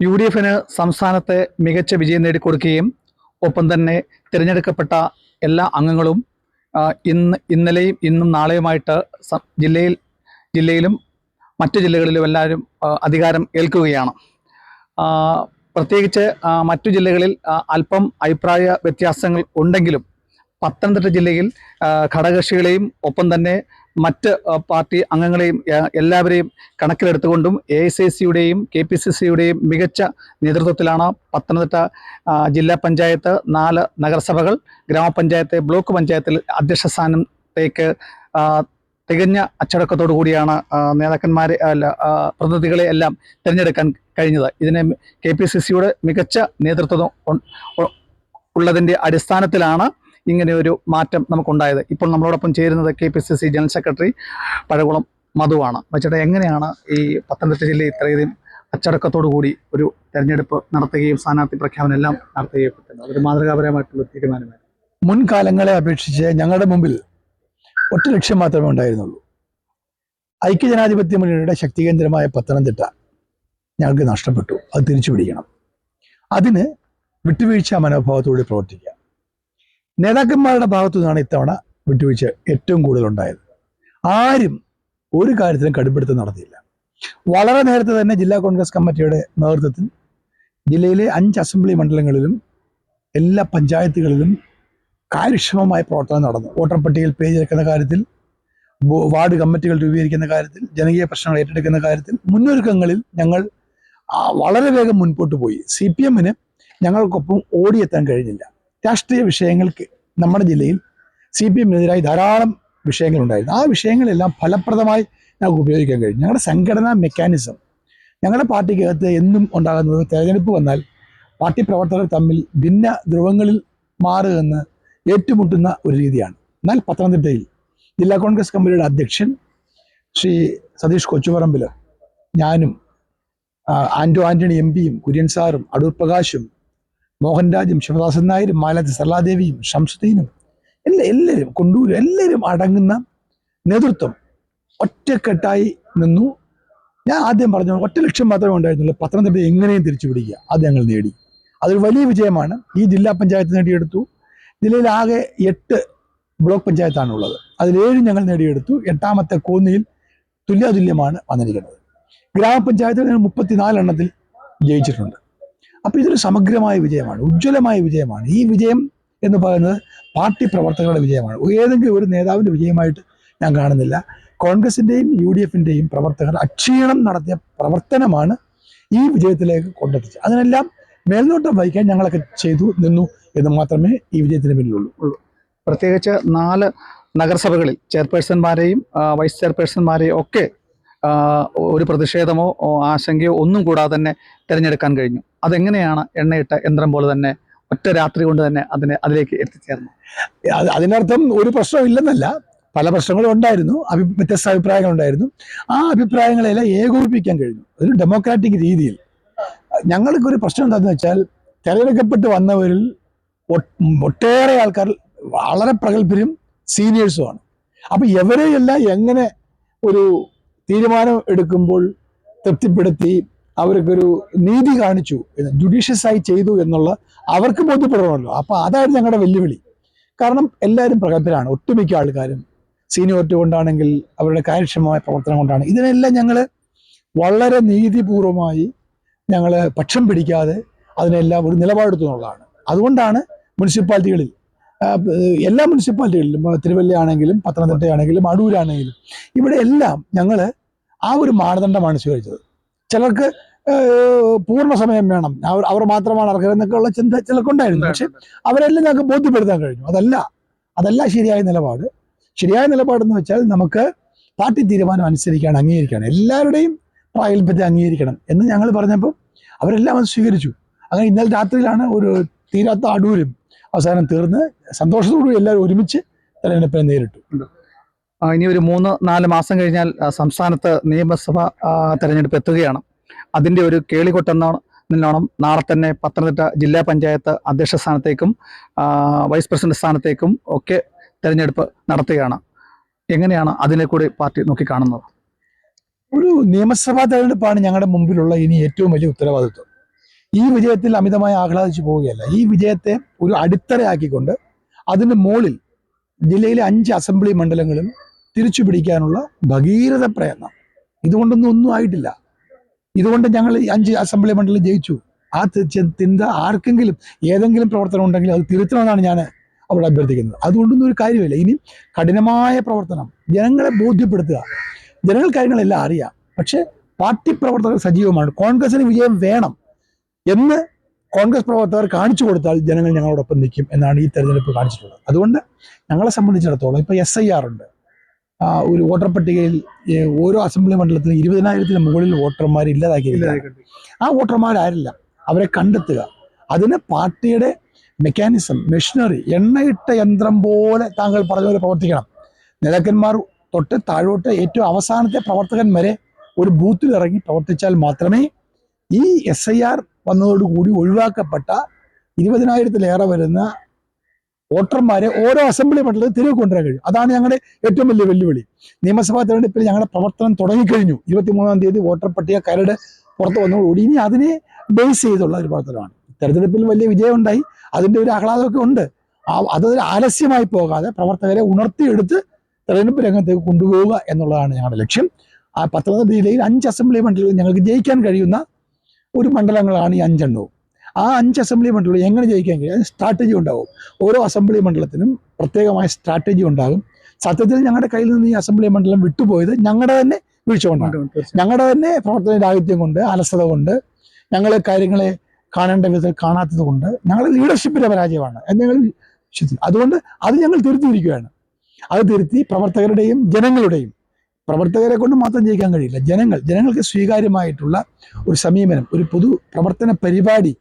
UDFന് സംസ്ഥാനത്തെ മികച്ച വിജയം നേടിക്കൊടുക്കുകയും ഒപ്പം തന്നെ തിരഞ്ഞെടുക്കപ്പെട്ട എല്ലാ അംഗങ്ങളും ഇന്നലെയും ഇന്നും നാളെയുമായിട്ട് ജില്ലയിലും മറ്റു ജില്ലകളിലും എല്ലാവരും അധികാരം ഏൽക്കുകയാണ്. പ്രത്യേകിച്ച് മറ്റു ജില്ലകളിൽ അല്പം അഭിപ്രായ വ്യത്യാസങ്ങൾ ഉണ്ടെങ്കിലും പത്തനംതിട്ട ജില്ലയിൽ ഘടകകക്ഷികളെയും ഒപ്പം തന്നെ മറ്റ് പാർട്ടി അംഗങ്ങളെയും എല്ലാവരെയും കണക്കിലെടുത്തുകൊണ്ടും AICICയുടെയും KPCCയുടെയും മികച്ച നേതൃത്വത്തിലാണ് പത്തനംതിട്ട ജില്ലാ പഞ്ചായത്ത്, 4 നഗരസഭകൾ, ഗ്രാമപഞ്ചായത്ത്, ബ്ലോക്ക് പഞ്ചായത്തിൽ അധ്യക്ഷ സ്ഥാനത്തേക്ക് തികഞ്ഞ അച്ചടക്കത്തോടു കൂടിയാണ് നേതാക്കന്മാരെ പ്രതിനിധികളെ എല്ലാം തിരഞ്ഞെടുക്കാൻ കഴിഞ്ഞത്. ഇതിന് KPCCയുടെ മികച്ച നേതൃത്വം ഉള്ളതിൻ്റെ അടിസ്ഥാനത്തിലാണ് ഇങ്ങനെ ഒരു മാറ്റം നമുക്കുണ്ടായത്. ഇപ്പോൾ നമ്മളോടൊപ്പം ചേരുന്നത് KPCC ജനറൽ സെക്രട്ടറി പഴകുളം മധുവാണ്. വെച്ചിട്ട് എങ്ങനെയാണ് ഈ പത്തനംതിട്ട ജില്ലയിൽ ഇത്രയധികം അച്ചടക്കത്തോടു കൂടി ഒരു തെരഞ്ഞെടുപ്പ് നടത്തുകയും സ്ഥാനാർത്ഥി പ്രഖ്യാപനം എല്ലാം നടത്തുകയും പറ്റുന്നത്? അതൊരു മാതൃകാപരമായിട്ടുള്ള തീരുമാനമാണ്. മുൻകാലങ്ങളെ അപേക്ഷിച്ച് ഞങ്ങളുടെ മുമ്പിൽ ഒറ്റ ലക്ഷ്യം മാത്രമേ ഉണ്ടായിരുന്നുള്ളൂ. ഐക്യജനാധിപത്യ മുന്നണിയുടെ ശക്തികേന്ദ്രമായ പത്തനംതിട്ട ഞങ്ങൾക്ക് നഷ്ടപ്പെട്ടു, അത് തിരിച്ചു പിടിക്കണം. അതിന് വിട്ടുവീഴ്ച മനോഭാവത്തോടെ പ്രവർത്തിക്കുക. നേതാക്കന്മാരുടെ ഭാഗത്തു നിന്നാണ് ഇത്തവണ വിട്ടുവീഴ്ച ഏറ്റവും കൂടുതൽ ഉണ്ടായത്. ആരും ഒരു കാര്യത്തിലും കടുപ്പെടുത്തം നടത്തിയില്ല. വളരെ നേരത്തെ തന്നെ ജില്ലാ കോൺഗ്രസ് കമ്മിറ്റിയുടെ നേതൃത്വത്തിൽ ജില്ലയിലെ 5 അസംബ്ലി മണ്ഡലങ്ങളിലും എല്ലാ പഞ്ചായത്തുകളിലും കാര്യക്ഷമമായ പ്രവർത്തനം നടന്നു. വോട്ടർ പട്ടികയിൽ പേര് ചേർക്കുന്ന കാര്യത്തിൽ, വാർഡ് കമ്മിറ്റികൾ രൂപീകരിക്കുന്ന കാര്യത്തിൽ, ജനകീയ പ്രശ്നങ്ങൾ ഏറ്റെടുക്കുന്ന കാര്യത്തിൽ മുന്നൊരുക്കങ്ങളിൽ ഞങ്ങൾ വളരെ വേഗം മുൻപോട്ട് പോയി. CPMന് ഞങ്ങൾക്കൊപ്പം ഓടിയെത്താൻ കഴിഞ്ഞില്ല. രാഷ്ട്രീയ വിഷയങ്ങൾക്ക് നമ്മുടെ ജില്ലയിൽ CPMനെതിരായി ധാരാളം വിഷയങ്ങളുണ്ടായിരുന്നു. ആ വിഷയങ്ങളെല്ലാം ഫലപ്രദമായി ഞങ്ങൾക്ക് ഉപയോഗിക്കാൻ കഴിഞ്ഞു. ഞങ്ങളുടെ സംഘടനാ മെക്കാനിസം, ഞങ്ങളുടെ പാർട്ടിക്കകത്ത് എന്നും ഉണ്ടാകുന്നത് തെരഞ്ഞെടുപ്പ് വന്നാൽ പാർട്ടി പ്രവർത്തകർ തമ്മിൽ ഭിന്ന ധ്രുവങ്ങളിൽ മാറുകയെന്ന് ഏറ്റുമുട്ടുന്ന ഒരു രീതിയാണ്. എന്നാൽ പത്തനംതിട്ടയിൽ ജില്ലാ കോൺഗ്രസ് കമ്മിറ്റിയുടെ അധ്യക്ഷൻ ശ്രീ സതീഷ് കൊച്ചുപറമ്പിൽ, ഞാനും ആന്റണി MPയും കുര്യൻ സാറും അടൂർ പ്രകാശും മോഹൻരാജും ശിവദാസൻ നായരും മാലാജി സർലാദേവിയും ഷംസുദ്ദീനും എല്ലാവരും കൊണ്ടൂരും എല്ലാവരും അടങ്ങുന്ന നേതൃത്വം ഒറ്റക്കെട്ടായി നിന്നു. ഞാൻ ആദ്യം പറഞ്ഞു, ഒറ്റ ലക്ഷ്യം മാത്രമേ ഉണ്ടായിരുന്നുള്ളൂ, പത്തനംതിട്ട എങ്ങനെയും തിരിച്ചു പിടിക്കുക. അത് ഞങ്ങൾ നേടി. അതൊരു വലിയ വിജയമാണ്. ഈ ജില്ലാ പഞ്ചായത്ത് നേടിയെടുത്തു. ജില്ലയിൽ ആകെ 8 ബ്ലോക്ക് പഞ്ചായത്താണുള്ളത്. അതിൽ 7 ഞങ്ങൾ നേടിയെടുത്തു. 8ാമത്തെ കോന്നിയിൽ തുല്യമാണ് വന്നിരിക്കുന്നത്. ഗ്രാമപഞ്ചായത്തുകൾ 34 എണ്ണത്തിൽ ജയിച്ചിട്ടുണ്ട്. അപ്പോൾ ഇതൊരു സമഗ്രമായ വിജയമാണ്, ഉജ്ജ്വലമായ വിജയമാണ്. ഈ വിജയം എന്ന് പറയുന്നത് പാർട്ടി പ്രവർത്തകരുടെ വിജയമാണ്. ഏതെങ്കിലും ഒരു നേതാവിൻ്റെ വിജയമായിട്ട് ഞാൻ കാണുന്നില്ല. കോൺഗ്രസിൻ്റെയും UDFൻ്റെയും പ്രവർത്തകർ അക്ഷീണം നടത്തിയ പ്രവർത്തനമാണ് ഈ വിജയത്തിലേക്ക് കൊണ്ടെത്തിച്ചത്. അതിനെല്ലാം മേൽനോട്ടം വഹിക്കാൻ ഞങ്ങളൊക്കെ നിന്നു എന്ന് മാത്രമേ ഈ വിജയത്തിന് പിന്നിലുള്ളൂ. പ്രത്യേകിച്ച് 4 നഗരസഭകളിൽ ചെയർപേഴ്സൺമാരെയും വൈസ് ചെയർപേഴ്സൺമാരെയും ഒക്കെ ഒരു പ്രതിഷേധമോ ആശങ്കയോ ഒന്നും കൂടാതെ തന്നെ തിരഞ്ഞെടുക്കാൻ കഴിഞ്ഞു. അതെങ്ങനെയാണ് എണ്ണയിട്ട യന്ത്രം പോലെ തന്നെ ഒറ്റ രാത്രി കൊണ്ട് തന്നെ അതിലേക്ക് എത്തിച്ചേർന്നു? അതിനർത്ഥം ഒരു പ്രശ്നമില്ലെന്നല്ല, പല പ്രശ്നങ്ങളും ഉണ്ടായിരുന്നു, വ്യത്യസ്ത അഭിപ്രായങ്ങളുണ്ടായിരുന്നു. ആ അഭിപ്രായങ്ങളെല്ലാം ഏകോപിപ്പിക്കാൻ കഴിഞ്ഞു ഒരു ഡെമോക്രാറ്റിക് രീതിയിൽ. ഞങ്ങൾക്കൊരു പ്രശ്നം എന്താണെന്ന് വെച്ചാൽ, തിരഞ്ഞെടുക്കപ്പെട്ട് വന്നവരിൽ ഒട്ടേറെ ആൾക്കാർ വളരെ പ്രഗത്ഭരും സീനിയേഴ്സുമാണ്. അപ്പം ഇവരെയെല്ലാം എങ്ങനെ ഒരു തീരുമാനം എടുക്കുമ്പോൾ തൃപ്തിപ്പെടുത്തി അവർക്കൊരു നീതി കാണിച്ചു, ജുഡീഷ്യസായി ചെയ്തു എന്നുള്ള അവർക്ക് ബോധ്യപ്പെടണമല്ലോ. അപ്പോൾ അതായിരുന്നു ഞങ്ങളുടെ വെല്ലുവിളി. കാരണം എല്ലാവരും പ്രഗത്ഭരാണ്, ഒട്ടുമിക്ക ആൾക്കാരും സീനിയോറിറ്റി കൊണ്ടാണെങ്കിൽ അവരുടെ കാര്യക്ഷമമായ പ്രവർത്തനം കൊണ്ടാണ്. ഇതിനെല്ലാം ഞങ്ങൾ വളരെ നീതിപൂർവമായി ഞങ്ങൾ പക്ഷം പിടിക്കാതെ അതിനെല്ലാം ഒരു നിലപാടെടുത്തു എന്നുള്ളതാണ്. അതുകൊണ്ടാണ് മുനിസിപ്പാലിറ്റികളിൽ, എല്ലാ മുനിസിപ്പാലിറ്റികളിലും, തിരുവല്ല ആണെങ്കിലും പത്തനംതിട്ടയാണെങ്കിലും അടൂരാണെങ്കിലും ഇവിടെ എല്ലാം ഞങ്ങൾ ആ ഒരു മാനദണ്ഡമാണ് സ്വീകരിച്ചത്. ചിലർക്ക് പൂർണ്ണ സമയം വേണം, അവർ മാത്രമാണ് അർഹരെന്നൊക്കെ ഉള്ള ചിന്ത ചിലർക്കുണ്ടായിരുന്നു. പക്ഷെ അവരെല്ലാം ഞങ്ങൾക്ക് ബോധ്യപ്പെടുത്താൻ കഴിഞ്ഞു. അതല്ല ശരിയായ നിലപാട്. ശരിയായ നിലപാടെന്ന് വെച്ചാൽ നമുക്ക് പാർട്ടി തീരുമാനം അനുസരിക്കുകയാണ്, അംഗീകരിക്കുകയാണ്, എല്ലാവരുടെയും പ്രാഗൽഭ്യത്തെ അംഗീകരിക്കണം എന്ന് ഞങ്ങൾ പറഞ്ഞപ്പോൾ അവരെല്ലാം അത് സ്വീകരിച്ചു. അങ്ങനെ ഇന്നലെ രാത്രിയിലാണ് ഒരു തീരാത്ത അടൂരും അവസാനം തീർന്ന് സന്തോഷത്തോടുകൂടി എല്ലാവരും ഒരുമിച്ച് തെരഞ്ഞെടുപ്പിനെ നേരിട്ടു. ഇനി ഒരു 3-4 മാസം കഴിഞ്ഞാൽ സംസ്ഥാനത്ത് നിയമസഭ തെരഞ്ഞെടുപ്പ് എത്തുകയാണ്. അതിൻ്റെ ഒരു കേളികൊട്ടെന്നോണം നാളെ തന്നെ പത്തനംതിട്ട ജില്ലാ പഞ്ചായത്ത് അധ്യക്ഷ സ്ഥാനത്തേക്കും വൈസ് പ്രസിഡന്റ് സ്ഥാനത്തേക്കും ഒക്കെ തെരഞ്ഞെടുപ്പ് നടത്തുകയാണ്. എങ്ങനെയാണ് അതിനെ കൂടി പാർട്ടി നോക്കിക്കാണുന്നത്? ഒരു നിയമസഭാ തെരഞ്ഞെടുപ്പാണ് ഞങ്ങളുടെ മുമ്പിലുള്ള ഇനി ഏറ്റവും വലിയ ഉത്തരവാദിത്വം. ഈ വിജയത്തിൽ അമിതമായി ആഹ്ലാദിച്ചു പോവുകയല്ല. ഈ വിജയത്തെ ഒരു അടിത്തറയാക്കിക്കൊണ്ട് അതിൻ്റെ മുകളിൽ ജില്ലയിലെ 5 അസംബ്ലി മണ്ഡലങ്ങളും തിരിച്ചു പിടിക്കാനുള്ള ഭഗീരഥ പ്രയത്നം. ഇതുകൊണ്ടൊന്നും ഒന്നും ആയിട്ടില്ല. ഇതുകൊണ്ട് ഞങ്ങൾ 5 അസംബ്ലി മണ്ഡലം ജയിച്ചു. ആ ചിന്ത ആർക്കെങ്കിലും ഏതെങ്കിലും പ്രവർത്തനം ഉണ്ടെങ്കിൽ അത് തിരുത്തണമെന്നാണ് ഞാൻ അവിടെ അഭ്യർത്ഥിക്കുന്നത്. അതുകൊണ്ടൊന്നും ഒരു കാര്യമില്ല. ഇനി കഠിനമായ പ്രവർത്തനം, ജനങ്ങളെ ബോധ്യപ്പെടുത്തുക. ജനങ്ങൾ കാര്യങ്ങളെല്ലാം അറിയാം, പക്ഷേ പാർട്ടി പ്രവർത്തകർ സജീവമാണ്. കോൺഗ്രസിന് വിജയം വേണം എന്ന് കോൺഗ്രസ് പ്രവർത്തകർ കാണിച്ചു കൊടുത്താൽ ജനങ്ങൾ ഞങ്ങളോടൊപ്പം നിൽക്കും എന്നാണ് ഈ തെരഞ്ഞെടുപ്പ് കാണിച്ചിട്ടുള്ളത്. അതുകൊണ്ട് ഞങ്ങളെ സംബന്ധിച്ചിടത്തോളം ഇപ്പോൾ SIR ഉണ്ട്. ഒരു വോട്ടർ പട്ടികയിൽ ഓരോ അസംബ്ലി മണ്ഡലത്തിലും 20,000-ന് മുകളിൽ വോട്ടർമാർ ഇല്ലാതാക്കിയിട്ടുണ്ട്. ആ വോട്ടർമാരാരില്ല, അവരെ കണ്ടെത്തുക. അതിന് പാർട്ടിയുടെ മെക്കാനിസം, മെഷീനറി, എണ്ണയിട്ട യന്ത്രം പോലെ താങ്കൾ പറഞ്ഞ പോലെ പ്രവർത്തിക്കണം. നേതാക്കന്മാർ തൊട്ട് താഴോട്ട് ഏറ്റവും അവസാനത്തെ പ്രവർത്തകൻ വരെ ഒരു ബൂത്തിൽ ഇറങ്ങി പ്രവർത്തിച്ചാൽ മാത്രമേ ഈ SIR വന്നതോടുകൂടി ഒഴിവാക്കപ്പെട്ട 20,000-ലേറെ വരുന്ന വോട്ടർമാരെ ഓരോ അസംബ്ലി മണ്ഡലത്തിൽ തിരികെ കൊണ്ടുവരാൻ കഴിയും. അതാണ് ഞങ്ങളുടെ ഏറ്റവും വലിയ വെല്ലുവിളി. നിയമസഭാ തെരഞ്ഞെടുപ്പിൽ ഞങ്ങളുടെ പ്രവർത്തനം തുടങ്ങിക്കഴിഞ്ഞു. 23-ാം തീയതി വോട്ടർ പട്ടിക കരട് പുറത്തു വന്നതോടുകൂടി ഇനി അതിനെ ബേസ് ചെയ്തുള്ള ഒരു പ്രവർത്തനമാണ്. തെരഞ്ഞെടുപ്പിൽ വലിയ വിജയം ഉണ്ടായി, അതിൻ്റെ ഒരു ആഹ്ലാദമൊക്കെ ഉണ്ട്. അതൊരു ആലസ്യമായി പോകാതെ പ്രവർത്തകരെ ഉണർത്തിയെടുത്ത് തെരഞ്ഞെടുപ്പ് രംഗത്തേക്ക് കൊണ്ടുപോവുക എന്നുള്ളതാണ് ഞങ്ങളുടെ ലക്ഷ്യം. ആ പത്തനംതിട്ട ജില്ലയിൽ 5 അസംബ്ലി മണ്ഡലങ്ങളിൽ ഞങ്ങൾക്ക് ജയിക്കാൻ കഴിയുന്ന ഒരു മണ്ഡലങ്ങളാണ് ഈ 5 എണ്ണവും. ആ 5 അസംബ്ലി മണ്ഡലങ്ങൾ എങ്ങനെ ജയിക്കാൻ കഴിയും? അതിന് സ്ട്രാറ്റജി ഉണ്ടാവും. ഓരോ അസംബ്ലി മണ്ഡലത്തിനും പ്രത്യേകമായ സ്ട്രാറ്റജി ഉണ്ടാകും. സത്യത്തിൽ ഞങ്ങളുടെ കയ്യിൽ നിന്ന് ഈ അസംബ്ലി മണ്ഡലം വിട്ടുപോയത് ഞങ്ങളുടെ തന്നെ വീഴ്ച കൊണ്ടാണ്. ഞങ്ങളുടെ തന്നെ പ്രവർത്തന രാഹിത്യം കൊണ്ട്, അലസത കൊണ്ട്, ഞങ്ങൾ കാര്യങ്ങളെ കാണേണ്ട വിധത്തിൽ കാണാത്തത് കൊണ്ട് ഞങ്ങളുടെ ലീഡർഷിപ്പിന്റെ പരാജയമാണ് എന്ന് ഞങ്ങൾ വിശ്വസിക്കുന്നു. അതുകൊണ്ട് അത് ഞങ്ങൾ തിരുത്തിയിരിക്കുകയാണ്. അത് തിരുത്തി പ്രവർത്തകരുടെയും ജനങ്ങളുടെയും, പ്രവർത്തകരെ കൊണ്ട് മാത്രം ജയിക്കാൻ കഴിയില്ല, ജനങ്ങൾക്ക് സ്വീകാര്യമായിട്ടുള്ള ഒരു സമീപനം, ഒരു പൊതു പ്രവർത്തന പരിപാടി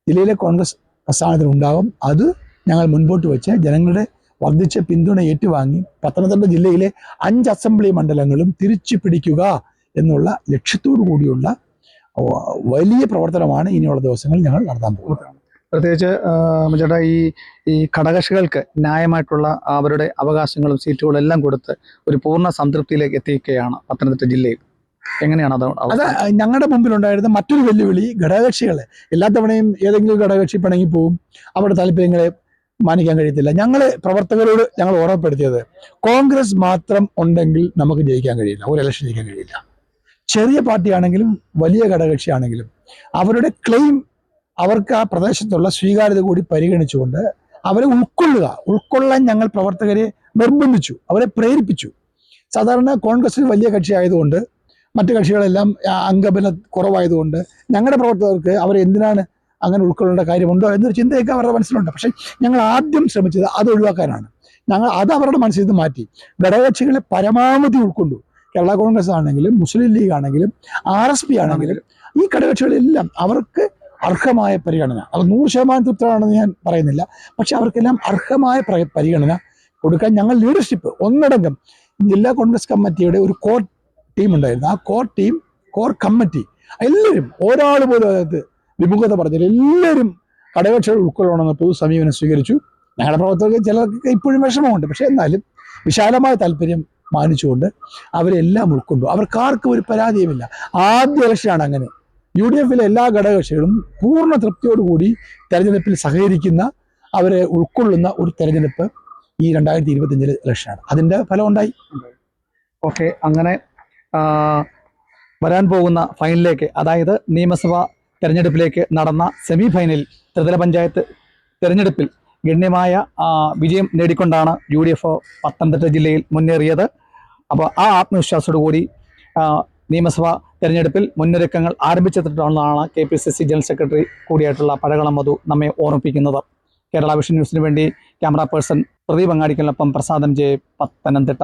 ജില്ലയിലെ കോൺഗ്രസ് പ്രസ്ഥാനത്തിന് ഉണ്ടാകും. അത് ഞങ്ങൾ മുൻപോട്ട് വെച്ച് ജനങ്ങളുടെ വർദ്ധിച്ച പിന്തുണ ഏറ്റുവാങ്ങി പത്തനംതിട്ട ജില്ലയിലെ 5 അസംബ്ലി മണ്ഡലങ്ങളും തിരിച്ചു പിടിക്കുക എന്നുള്ള ലക്ഷ്യത്തോടു കൂടിയുള്ള വലിയ പ്രവർത്തനമാണ് ഇനിയുള്ള ദിവസങ്ങളിൽ ഞങ്ങൾ നടത്താൻ പോകുന്നത്. പ്രത്യേകിച്ച് ചേട്ടാ, ഈ ഘടകകക്ഷികൾക്ക് ന്യായമായിട്ടുള്ള അവരുടെ അവകാശങ്ങളും സീറ്റുകളും എല്ലാം കൊടുത്ത് ഒരു പൂർണ്ണ സംതൃപ്തിയിലേക്ക് എത്തിക്കുകയാണ് പത്തനംതിട്ട ജില്ലയിൽ. എങ്ങനെയാണ് അത് ഞങ്ങളുടെ മുമ്പിലുണ്ടായിരുന്ന മറ്റൊരു വെല്ലുവിളി? ഘടകകക്ഷികളെ എല്ലാ തവണയും ഏതെങ്കിലും ഘടകകക്ഷി പിണങ്ങി പോവും, അവരുടെ താല്പര്യങ്ങളെ മാനിക്കാൻ കഴിയത്തില്ല. പ്രവർത്തകരോട് ഞങ്ങൾ ഓർമ്മപ്പെടുത്തിയത്, കോൺഗ്രസ് മാത്രം ഉണ്ടെങ്കിൽ നമുക്ക് ജയിക്കാൻ കഴിയില്ല, ഒരു ഇലക്ഷൻ ജയിക്കാൻ കഴിയില്ല. ചെറിയ പാർട്ടിയാണെങ്കിലും വലിയ ഘടകകക്ഷിയാണെങ്കിലും അവരുടെ ക്ലെയിം, അവർക്ക് ആ പ്രദേശത്തുള്ള സ്വീകാര്യത കൂടി പരിഗണിച്ചുകൊണ്ട് അവരെ ഉൾക്കൊള്ളാൻ ഞങ്ങൾ പ്രവർത്തകരെ നിർബന്ധിച്ചു, അവരെ പ്രേരിപ്പിച്ചു. സാധാരണ കോൺഗ്രസിൽ വലിയ കക്ഷി ആയതുകൊണ്ട്, മറ്റു കക്ഷികളെല്ലാം അംഗബല കുറവായതുകൊണ്ട് ഞങ്ങളുടെ പ്രവർത്തകർക്ക് അവരെ എന്തിനാണ് അങ്ങനെ ഉൾക്കൊള്ളേണ്ട കാര്യമുണ്ടോ എന്നൊരു ചിന്തയൊക്കെ അവരുടെ മനസ്സിലുണ്ട്. പക്ഷേ ഞങ്ങൾ ആദ്യം ശ്രമിച്ചത് അത് ഒഴിവാക്കാനാണ്. അത് അവരുടെ മനസ്സിൽ നിന്ന് മാറ്റി ഘടകകക്ഷികളെ പരമാവധി ഉൾക്കൊണ്ടു. കേരള കോൺഗ്രസ് ആണെങ്കിലും, മുസ്ലിം ലീഗ് ആണെങ്കിലും, RSP ആണെങ്കിലും, ഈ ഘടകകക്ഷികളെല്ലാം അവർക്ക് അർഹമായ പരിഗണന, അവർ 100% തൃപ്തരാണെന്ന് ഞാൻ പറയുന്നില്ല, പക്ഷെ അവർക്കെല്ലാം അർഹമായ പരിഗണന കൊടുക്കാൻ ഞങ്ങൾ ലീഡർഷിപ്പ് ഒന്നടങ്കം, ജില്ലാ കോൺഗ്രസ് കമ്മിറ്റിയുടെ ഒരു കോർ ടീം ഉണ്ടായിരുന്നു. ആ കോർ കമ്മിറ്റി എല്ലാവരും, ഒരാൾ പോലും അതിനകത്ത് വിമുഖത പറഞ്ഞില്ല. എല്ലാവരും ഘടകകക്ഷികൾ ഉൾക്കൊള്ളണമെന്ന് പൊതു സമീപനം സ്വീകരിച്ചു. ഞങ്ങളുടെ പ്രവർത്തകർക്ക് ചിലർക്ക് ഇപ്പോഴും വിഷമമുണ്ട്, പക്ഷെ എന്നാലും വിശാലമായ താല്പര്യം മാനിച്ചുകൊണ്ട് അവരെല്ലാം ഉൾക്കൊണ്ടു. അവർക്കാർക്കും ഒരു പരാതിയുമില്ല. ആദ്യ ഇലക്ഷനാണ് അങ്ങനെ. UDF-ലെ എല്ലാ ഘടകകക്ഷികളും പൂർണ്ണ തൃപ്തിയോടുകൂടി തെരഞ്ഞെടുപ്പിൽ സഹകരിക്കുന്ന, അവരെ ഉൾക്കൊള്ളുന്ന ഒരു തെരഞ്ഞെടുപ്പ് ഈ 2025 ഇലക്ഷനാണ്. അതിൻ്റെ ഫലം ഉണ്ടായി. ഓക്കെ, അങ്ങനെ വരാൻ പോകുന്ന ഫൈനലിലേക്ക്, അതായത് നിയമസഭാ തെരഞ്ഞെടുപ്പിലേക്ക് നടന്ന സെമി ഫൈനലിൽ ത്രിതല പഞ്ചായത്ത് തെരഞ്ഞെടുപ്പിൽ ഗണ്യമായ വിജയം നേടിക്കൊണ്ടാണ് UDF പത്തനംതിട്ട ജില്ലയിൽ മുന്നേറിയത്. അപ്പോൾ ആ ആത്മവിശ്വാസത്തോടു കൂടി നിയമസഭാ തെരഞ്ഞെടുപ്പിൽ മുന്നൊരുക്കങ്ങൾ ആരംഭിച്ചിട്ടുള്ളതാണ് KPCC ജനറൽ സെക്രട്ടറി കൂടിയായിട്ടുള്ള പഴകളം മധു നമ്മെ ഓർമ്മിപ്പിക്കുന്നത്. കേരള വിഷൻ ന്യൂസിന് വേണ്ടി ക്യാമറ പേഴ്സൺ പ്രദീപ് അങ്ങാടിക്കലിനൊപ്പം പ്രസാദം ജെ, പത്തനംതിട്ട.